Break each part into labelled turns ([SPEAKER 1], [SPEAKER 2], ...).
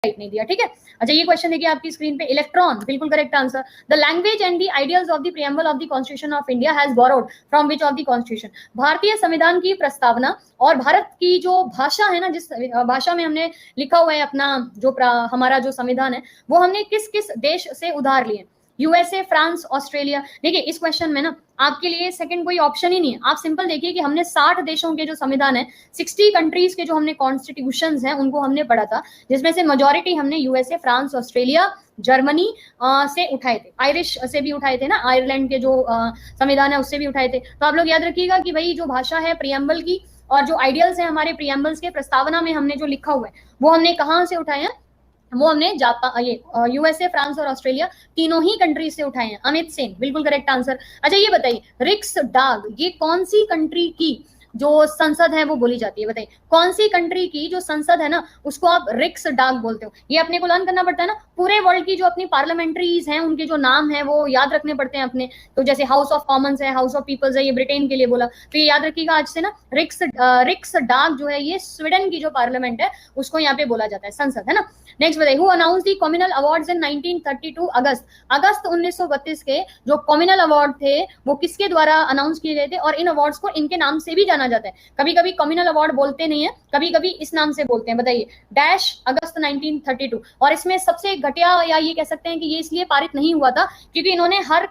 [SPEAKER 1] Right नहीं दिया, ठीक है। अच्छा ये क्वेश्चन देखिए आपकी स्क्रीन पे, इलेक्ट्रॉन बिल्कुल correct answer. The language and the ideals of the preamble of the constitution of India has borrowed from which of the constitution. भारतीय संविधान की प्रस्तावना और भारत की जो भाषा है ना, जिस भाषा में हमने लिखा हुआ है अपना जो हमारा जो संविधान है, वो हमने किस किस देश से उधार लिए? USA, France, Australia. देखिए इस क्वेश्चन में ना आपके लिए सेकंड कोई ऑप्शन ही नहीं है। आप सिंपल देखिए कि हमने 60 देशों के जो संविधान है, 60 कंट्रीज के जो हमने कॉन्स्टिट्यूशंस हैं उनको हमने पढ़ा था, जिसमें से मेजॉरिटी हमने यूएसए, फ्रांस, ऑस्ट्रेलिया, जर्मनी से उठाए थे, आयरिश से भी उठाए थे ना, आयरलैंड के जो संविधान है उससे भी उठाए थे। तो आप लोग याद रखिएगा कि भाई जो भाषा है प्रियम्बल की और जो आइडियल्स है हमारे प्रियम्बल्स के, प्रस्तावना में हमने जो लिखा हुआ है वो हमने कहाँ से उठाए हैं? वो हमने जापान, ये यूएसए, फ्रांस और ऑस्ट्रेलिया तीनों ही कंट्री से उठाए हैं। अमित सेन बिल्कुल करेक्ट आंसर। अच्छा ये बताइए, रिक्सडाग ये कौन सी कंट्री की जो संसद है वो बोली जाती है? बताइए कौन सी कंट्री की जो संसद है ना उसको आप रिक्सडाग बोलते हो? ये अपने को लर्न करना पड़ता है ना, पूरे वर्ल्ड की जो अपनी पार्लियामेंट्रीज हैं उनके जो नाम है वो याद रखने पड़ते हैं अपने। तो जैसे हाउस ऑफ कॉमन्स है, हाउस ऑफ पीपल्स है, ये ब्रिटेन के लिए बोला, तो ये याद रखिएगा आज से ना, रिक्सडाग जो है ये स्वीडन की जो पार्लियामेंट है उसको यहाँ पे बोला जाता है, संसद है ना। नेक्स्ट बताइए, who announce the communal awards इन 1932? अगस्त 1932 के जो कम्युनल अवार्ड थे वो किसके द्वारा अनाउंस किए गए थे? और इन अवार्ड्स को इनके नाम से भी जाना जाता है। कभी कभी कम्युनल अवार्ड बोलते नहीं है, कभी कभी इस नाम से बोलते हैं। बताइए, डैश अगस्त 1932। और इसमें सबसे घटिया या ये कह सकते हैं कि ये इसलिए पारित नहीं हुआ था क्योंकि इन्होंने हर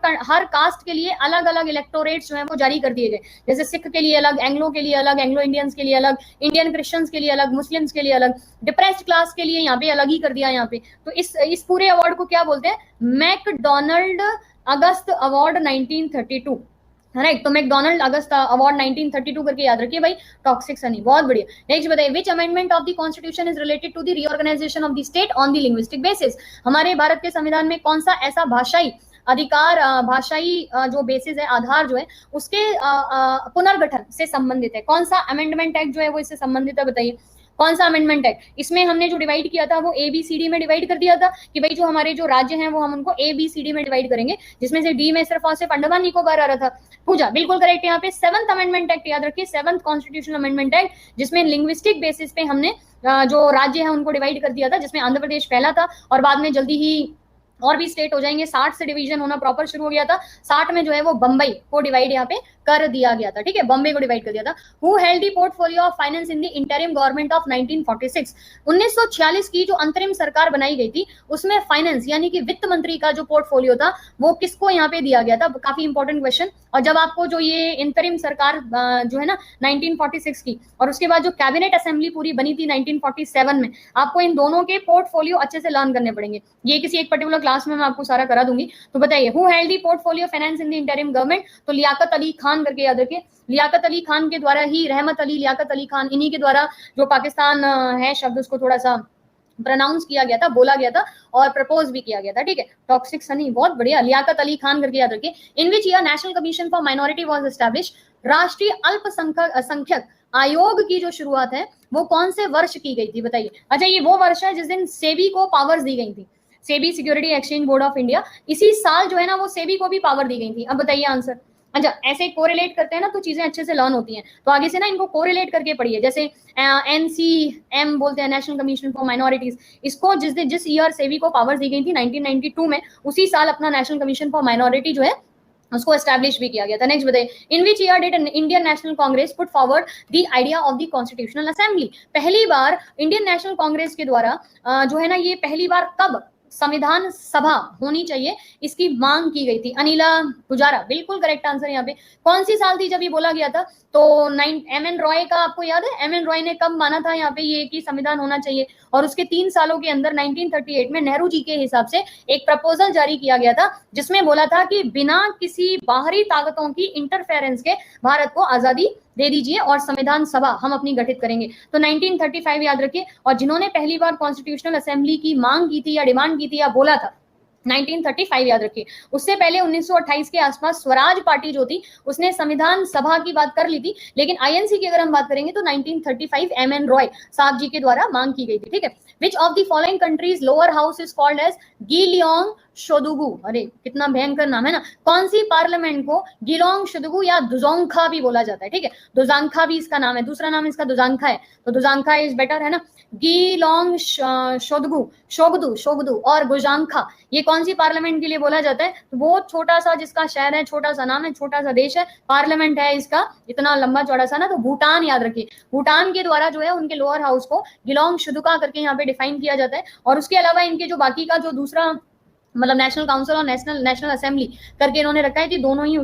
[SPEAKER 1] कास्ट के लिए अलग अलग इलेक्टोरेट्स जो है वो जारी कर दिए गए। जैसे सिख के लिए अलग, एंग्लो के लिए अलग, एंग्लो इंडियंस के लिए अलग, इंडियन क्रिश्चियंस के लिए अलग, मुस्लिम्स के लिए अलग, डिप्रेस्ड क्लास के लिए यहाँ पे अलग ही कर दिया यहाँ पे। तो इस पूरे अवार्ड को क्या बोलते हैं? मैकडोनाल्ड अगस्त अवार्ड 1932, राइट। तो मैकडोनाल्ड अगस्त अवार्ड 1932 करके याद रखिए भाई। टॉक्सिक सनी, बहुत बढ़िया। नेक्स्ट बताइए, which amendment of the constitution is related to the reorganisation of the state on the linguistic basis? हमारे भारत के संविधान में कौन सा ऐसा भाषाई अधिकार, भाषाई जो बेसिस है, आधार जो है उसके पुनर्गठन से संबंधित है? कौन सा अमेंडमेंट एक्ट जो है वो इससे संबंधित है? बताइए कौन सा अमेंडमेंट एक्ट? इसमें हमने जो डिवाइड किया था वो ABCD में डिवाइड कर दिया था कि भाई जो हमारे जो राज्य हैं वो हम उनको ABCD में डिवाइड करेंगे, जिसमें से डी में सिर्फ और सिर्फ अंडमान निकोबार आ रहा था। पूजा बिल्कुल करेक्ट। यहाँ पे 7th अमेंडमेंट एक्ट याद रखिए, 7th कॉन्स्टिट्यूशनल अमेंडमेंट एक्ट, जिसमें लिंग्विस्टिक बेसिस पे हमने जो राज्य है उनको डिवाइड कर दिया था, जिसमें आंध्र प्रदेश पहला था और बाद में जल्दी ही और भी स्टेट हो जाएंगे। 60 से डिवीजन होना प्रॉपर शुरू हो गया था। 60 में जो है वो बंबई को डिवाइड यहाँ पे कर दिया गया था, ठीक है, बॉम्बे को डिवाइड कर दिया था। Who held the portfolio of finance in the interim government of 1946? 1946 की जो अंतरिम सरकार बनाई गई थी उसमें फाइनेंस यानी कि वित्त मंत्री का जो पोर्टफोलियो था वो किसको यहाँ पे दिया गया था? काफी इंपॉर्टेंट क्वेश्चन। और जब आपको जो ये इंतरिम सरकार जो है ना 1946 की, और उसके बाद जो कैबिनेट असेंबली पूरी बनी थी 1947 में, आपको इन दोनों के पोर्टफोलियो अच्छे से लर्न करने पड़ेंगे। ये किसी एक पर्टिकुलर क्लास में मैं आपको सारा करा दूंगी। तो बताइए, who held the portfolio finance in the interim government? तो लियाकत अली खान करके याद रखिए। लियाकत अली खान के द्वारा ही, रहमत अली, लियाकत अली खान, इन्हीं के द्वारा जो पाकिस्तान है शब्द उसको थोड़ा सा प्रोनाउंस किया गया था, बोला गया था और प्रपोज भी किया गया था, ठीक है। टॉक्सिक सनी, बहुत बढ़िया। लियाकत अली खान करके याद रखिए। In which year national commission for minority was establish? राष्ट्रीय अल्पसंख्यक आयोग की जो शुरुआत है वो कौन से वर्ष की गई थी? बताइए। अच्छा ये वो वर्ष है जिस दिन सेबी को पावर्स दी गई थी, SEBI security exchange board of India. इसी साल जो है ना वो सेबी को भी पावर दी गई थी। अब बताइए आंसर। अच्छा ऐसे कोरिलेट करते हैं ना तो चीजें अच्छे से लर्न होती हैं, तो आगे से ना इनको कोरिलेट करके पढ़िए। जैसे NCM बोलते हैं, नेशनल कमीशन फॉर माइनॉरिटीज, इसको जिस ईयर सेबी को पावर्स दी गई थी 1992 में, उसी साल अपना नेशनल कमीशन फॉर माइनॉरिटी जो है उसको एस्टैब्लिश भी किया गया था। नेक्स्ट बताइए, in which year did Indian national Congress put forward the idea of the constitutional assembly? पहली बार इंडियन नेशनल कांग्रेस के द्वारा जो है ना ये पहली बार कब संविधान सभा होनी चाहिए इसकी मांग की गई थी? अनिला पुजारा बिल्कुल करेक्ट आंसर। यहाँ पे कौन सी साल थी जब ये बोला गया था? तो MN रॉय का आपको याद है? MN रॉय ने कब माना था यहाँ पे ये कि संविधान होना चाहिए? और उसके 3 सालों के अंदर 1938 में नेहरू जी के हिसाब से एक प्रपोजल जारी किया गया था जिसमें बोला था कि बिना किसी बाहरी ताकतों की इंटरफेरेंस के भारत को आजादी दे दीजिए और संविधान सभा हम अपनी गठित करेंगे। तो 1935 याद रखिए। और जिन्होंने पहली बार कॉन्स्टिट्यूशनल असेंबली की मांग की थी या डिमांड की थी या बोला था, 1935 याद रखिए। उससे पहले 1928 के आसपास स्वराज पार्टी जो थी उसने संविधान सभा की बात कर ली थी, लेकिन INC की अगर हम बात करेंगे तो 1935 MN रॉय साहब जी के द्वारा मांग की गई थी, ठीक है। Which of the following countries lower house is called as Gyelyong शोदुगु। अरे कितना भयंकर नाम है ना। कौन सी पार्लियामेंट को गिलोंग शोदुगु या दुजोंखा भी बोला जाता है, ठीक है, दुजांखा भी इसका नाम है, दूसरा नाम इसका दुजांखा है, तो दुजांखा इज बेटर, है ना। गिलोंग शोदुगु, शोगदू, शोगदू और गुजांखा, ये कौन सी पार्लियामेंट के लिए बोला जाता है? तो वो छोटा सा जिसका शहर है, छोटा सा नाम है, छोटा सा देश है, पार्लियामेंट है इसका इतना लंबा चौड़ा सा ना, तो भूटान याद रखिए। भूटान के द्वारा जो है उनके लोअर हाउस को गिलोंग शुदुका करके यहाँ पे डिफाइन किया जाता है। और उसके अलावा इनके जो बाकी का जो दूसरा मतलब नेशनल काउंसिल और नेशनल असेंबली करके इन्होंने रखा है, दोनों ही